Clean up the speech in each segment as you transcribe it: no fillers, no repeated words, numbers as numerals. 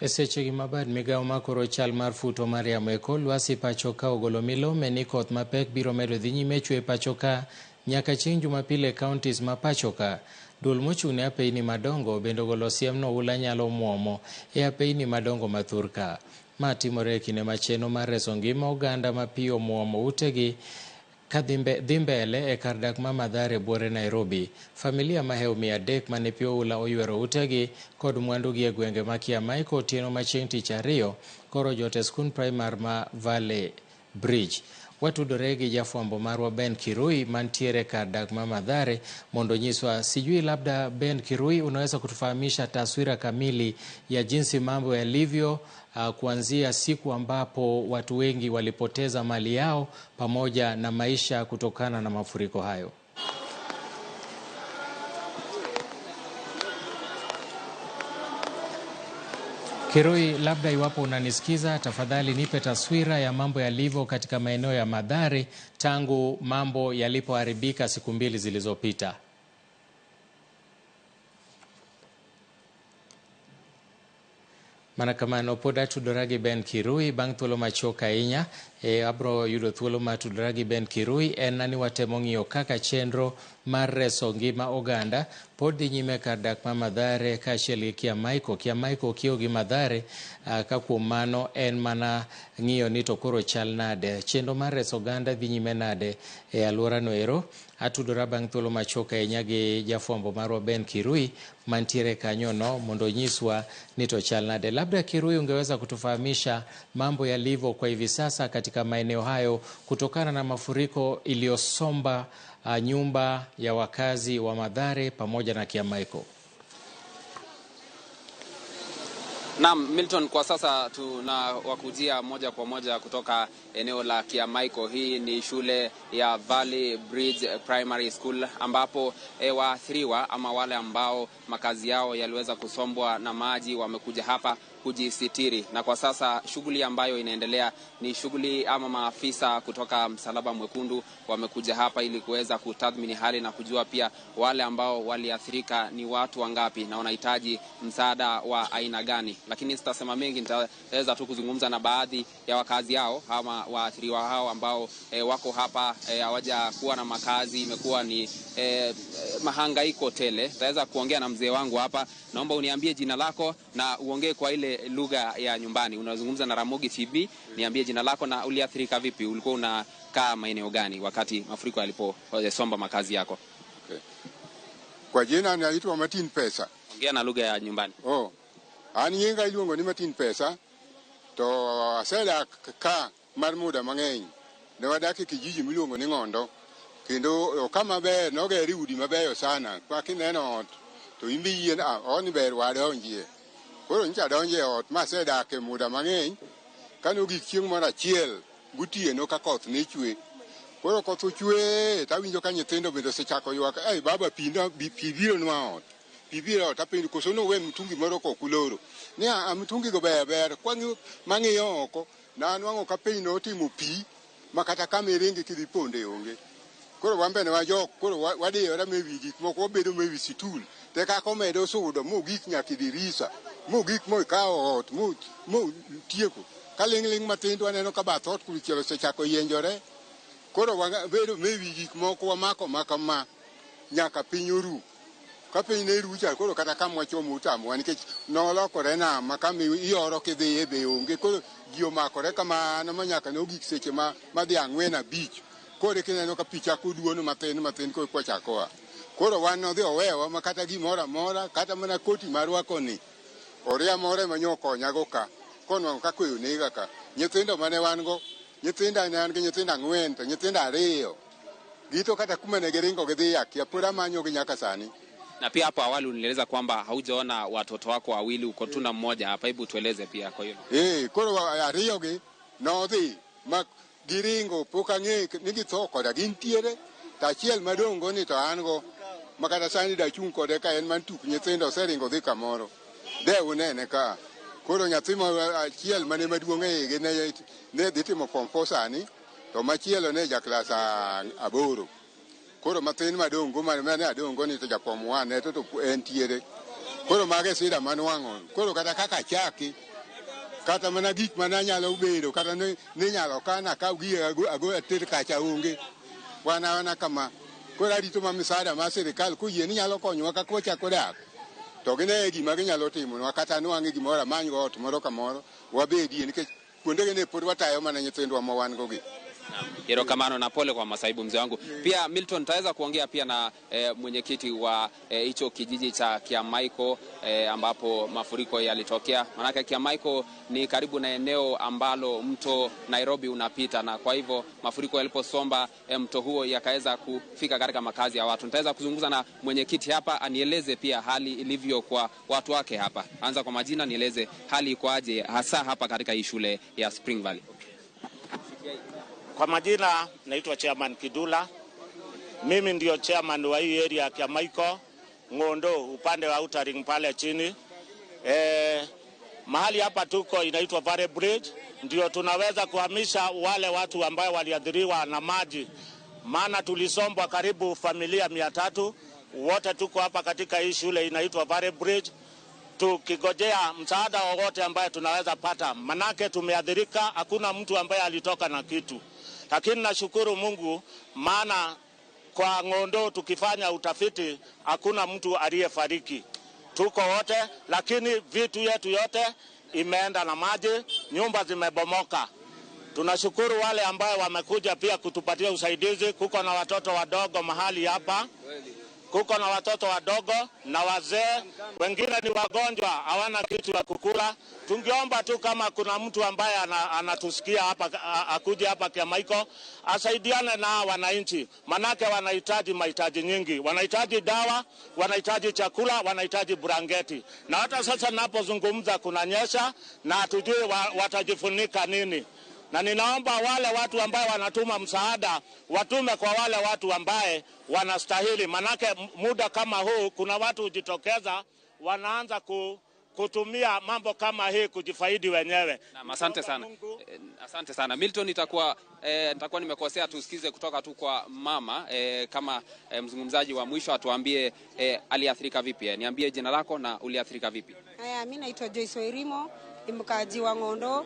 Eseche gi mabad migao makoro chal mar futo mar yamo e kor lwasi pachoka ogolo milome ni koth mapek biro medo dhi nyime chwe pachoka nyaka chieng' Jumapil e kauntis ma pachoka. Duol mochung'ne apeyni madongo bende ogolo siem no ula nyalo muomo e apeyni madongo ma thurka. Ma timore e kinde machieno mar reso ngima oganda ma pi omuomo utegi ka dhi mbele e kar dak ma Mathare buore Nairobi. Familia maheo 300 mane pi oula oywero utegi kod mwandugi e gwenge ma Kiamaiko otieno machieng' tich ariyo koro jot e skund primar ma Valley Bridge. Watudore gi jafwambo marwa Ben Kirui mantiere kar dak ma Mathare mondo nyiswa. Sijui labda Ben Kirui unaweza kutufahamisha taswira kamili ya jinsi mambo yalivyo kuanzia siku ambapo watu wengi walipoteza mali yao pamoja na maisha kutokana na mafuriko hayo. Kirui, labda iwapo unanisikiza, tafadhali nipe taswira ya mambo yalivyo katika maeneo ya Mathare tangu mambo yalipoharibika siku 2 zilizopita. Mana kamano pod atudora gi Ben Kirui bang' thuolo machuok ahinya. Abro yudo thuolo ma tudora gi Ben Kirui en ni watemo ng'iyo kaka chenro mar reso ngima oganda pod dhi nyime kar dak ma Mathare kaachiel gi Kiamaiko. Kiamaiko okiewo gi Mathare, ka kuom mano en mana ng'iyo ni to koro chal nade. Chenro mar reso oganda dhi nyime nade e alworano ero. Atudora bang' thuolo machuok ahinya gi jafwambo marwa Ben Kirui mantiere kanyono mondo nyiswa ni to chal nade. Labda Kirui, ungeweza kutufahamisha mambo yalivyo kwa hivi sasa katika maeneo hayo kutokana na mafuriko iliyosomba nyumba ya wakazi wa Mathare pamoja na Kiamaiko. Naam, Milton, kwa sasa tunawakujia moja kwa moja kutoka eneo la Kiamaiko. Hii ni shule ya Valley Bridge Primary School ambapo waathiriwa ama wale ambao makazi yao yaliweza kusombwa na maji wamekuja hapa kujisitiri. Na kwa sasa shughuli ambayo inaendelea ni shughuli ama maafisa kutoka Msalaba Mwekundu wamekuja hapa ili kuweza kutathmini hali na kujua pia wale ambao waliathirika ni watu wangapi na wanahitaji msaada wa aina gani. Lakini sitasema mengi, nitaweza tu kuzungumza na baadhi ya wakazi hao ama waathiriwa hao ambao wako hapa hawaja kuwa na makazi, imekuwa ni mahangaiko tele. Nitaweza kuongea na mzee wangu hapa. Naomba uniambie jina lako na uongee kwa ile lugha ya nyumbani. Unazungumza na Ramogi TV. Niambie jina lako na uliathirika vipi? Ulikuwa unakaa maeneo gani wakati mafuriko yaliposomba makazi yako? Okay. Kwa jina naitwa Martin Pesa. Ongea na lugha ya nyumbani. Ani yenga iluongo ni Martin Pesa. To asela ka mar muda mang'eny. Ne wadake kijiji miluongo ni Ng'ondo. Kendo kama be nogeri udi mabeyo sana. Kwa kineno to imbi yien oni ber wadonjie. Koro ncha donje ot ma sedake muda mang'eny. Kano gi chieng' moro achiel gutieno ka koth ne chwe. Koro koth ochwe tawinjo ka nyithindo bende osechako ywak, baba pi biro nwa ot. Pi biro ot apenjo koso no we mtungi moro ko kuloro. Ni mtungi go ber kwang'yo mang'iyo oko na anwang'o ka piny no timo pi makata kama iringi kidhi ponde onge. Koro wambe ne wajok, koro wadiyora mewi gik moko, wabedo mewi situl. Te kako medo sudo mogik nyaka dirisa. Mogik moikawo ot mo tieko. Kaling matindo aneno ka bath ot kulichielo sechako yienjore. Koro wabedo mewi gik moko wamako makama nyaka piny oru. Ka piny ne rucha koro kata kama wachomo utamu nikech nolokore na makama ioro kidhi be onge. Koro ji omakore kamano manyaka ne ogik seche ma madhi 4-5. Koro kineno ka picha kuduono matin ko kwachakoa. Koro wan nodhi owewa makata gimoro amora kata mana koti marwako ni oria more manyokonyago ka konwa ka koyo nega ka. Nyithindo mane wan go, nyithindo ne an gi nyithindo 4 to nyithindo 2 gito kata kuma ne giringo gidhi yakia pura manyo gi nyaka sani. Na pia hapo awali unieleza kwamba haujaona watoto wako wawili, uko tu na mmoja hapa. Hebu tueleze pia kwa hiyo. Koro 2 gi nodhi giringo poka ng'e ni githo koda gintiere. Tachiel madongo ni to an go makata sani da chung kode ka en mantuk nyithindo seringo dhi kamoro. De unene ka. Koro nyathi achiel mane maduong' e hige ne dhi timo form 4 sani, to machielo ne ja klas 8. Koro mathin madongo mane adongo ni to ja form 1 to entiere. koro mage sida manwang'o koro kata kaka chaki kata mana gik mana nyalo bedo kata ni nyalo kana ka gi ago ater kacha onge wana kama koro arito ma misada ma sirikal kuyie ni nyalo konyowa kaka wachako dak to gine gima ginyalo timo kata nwang'e gimoro amany go ot moro kamoro wabedie nikech kuonde ne pod watayo mana nyithindwa ma wan go gi. Erokamano na pole kwa masaibu mzee wangu. Pia Milton, taweza kuongea pia na mwenyekiti wa hicho kijiji cha Kiamaiko ambapo mafuriko yalitokea. Manake Kiamaiko ni karibu na eneo ambalo mto Nairobi unapita, na kwa hivyo mafuriko yaliposomba mto huo yakaweza kufika katika makazi ya watu. Nitaweza kuzungumza na mwenyekiti hapa anieleze pia hali ilivyo kwa watu wake hapa. Anza kwa majina, nieleze hali ikoaje hasa hapa katika hii shule ya Spring Valley. Kwa majina naitwa Chairman Kidula. Mimi ndio chairman wa hii area ya Kiamaiko, Ngondo, upande wa Outering pale chini. Mahali hapa tuko inaitwa Valley Bridge, ndio tunaweza kuhamisha wale watu ambao waliathiriwa na maji. Maana tulisombwa karibu familia 300, wote tuko hapa katika hii shule inaitwa Valley Bridge. Tukigojea msaada wowote ambaye tunaweza pata, manake tumeathirika, hakuna mtu ambaye alitoka na kitu. Lakini nashukuru Mungu, maana kwa Ngondo tukifanya utafiti hakuna mtu aliyefariki. Tuko wote, lakini vitu yetu yote imeenda na maji, nyumba zimebomoka. Tunashukuru wale ambao wamekuja pia kutupatia usaidizi. Kuko na watoto wadogo mahali hapa, kuko na watoto wadogo na wazee, wengine ni wagonjwa, hawana kitu ya kukula. Tungeomba tu kama kuna mtu ambaye anatusikia hapa, akuje hapa Kiamaiko, asaidiane na wananchi, manake wanahitaji mahitaji nyingi. Wanahitaji dawa, wanahitaji chakula, wanahitaji blanketi. Na hata sasa ninapozungumza kunanyesha na hatujui watajifunika nini. Na ninaomba wale watu ambao wanatuma msaada watume kwa wale watu ambao wanastahili, manake muda kama huu kuna watu hujitokeza wanaanza kutumia mambo kama hii kujifaidi wenyewe. Na asante sana. Asante sana. Milton, nitakuwa nimekosea, tusikize kutoka tu kwa mama kama mzungumzaji wa mwisho atuambie aliathirika vipi. Niambie jina lako na uliathirika vipi. Haya, mimi naitwa Joyce Wairimo, ni mkaaji wa Ngondo.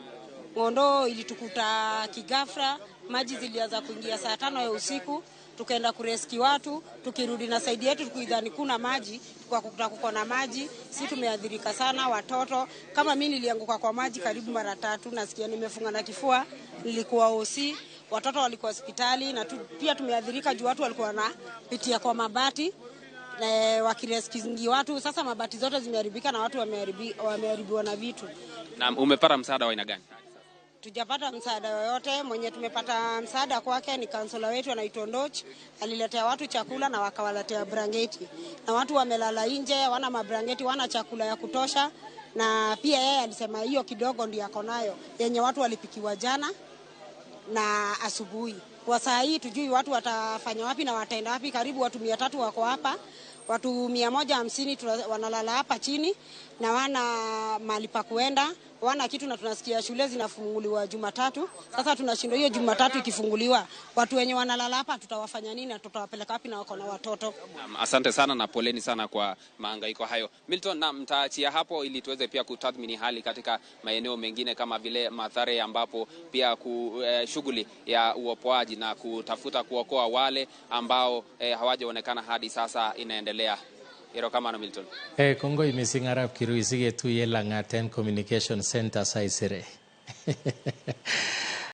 Ngondo ilitukuta kigafra, maji zilianza kuingia saa 5 ya usiku, tukaenda kurescue watu, tukirudi na saidi yetu tukidhani kuna maji, tukakuta kuko na maji. Sisi tumeathirika sana, watoto kama mimi nilianguka kwa maji karibu mara 3, nasikia nimefunga na kifua, nilikuwa OC, watoto walikuwa hospitali, na pia tumeathirika juu watu walikuwa wanapitia kwa mabati na wakirescue watu. Sasa mabati zote zimeharibika na watu wameharibiwa na vitu. Na umepata msaada wa aina gani? Tujapata msaada yoyote. Mwenye tumepata msaada kwake ni kansula wetu anaitwa Ndoch, aliletea watu chakula na wakawaletea blanketi. Na watu wamelala nje, wana mabranketi, wana chakula ya kutosha, na pia yeye alisema hiyo kidogo ndio yako nayo yenye watu walipikiwa jana na asubuhi. Kwa saa hii tujui watu watafanya wapi na wataenda wapi. Karibu watu 300 wako hapa. Watu 150 wanalala hapa chini na wana mahali pa kuenda, wana kitu, na tunasikia shule zinafunguliwa Jumatatu. Sasa tunashindwa hiyo Jumatatu ikifunguliwa, watu wenye wanalala hapa tutawafanya nini na tutawapeleka wapi na wako na watoto? Asante sana na poleni sana kwa mahangaiko hayo. Milton, na mtaachia hapo ili tuweze pia kutathmini hali katika maeneo mengine kama vile Mathare, ambapo pia shughuli ya uopoaji na kutafuta kuokoa wale ambao hawajaonekana hadi sasa inaendelea. Erokamano Milton. Kongo missing Arab Kiruisige tu Yelangaten Communication Center Saisere.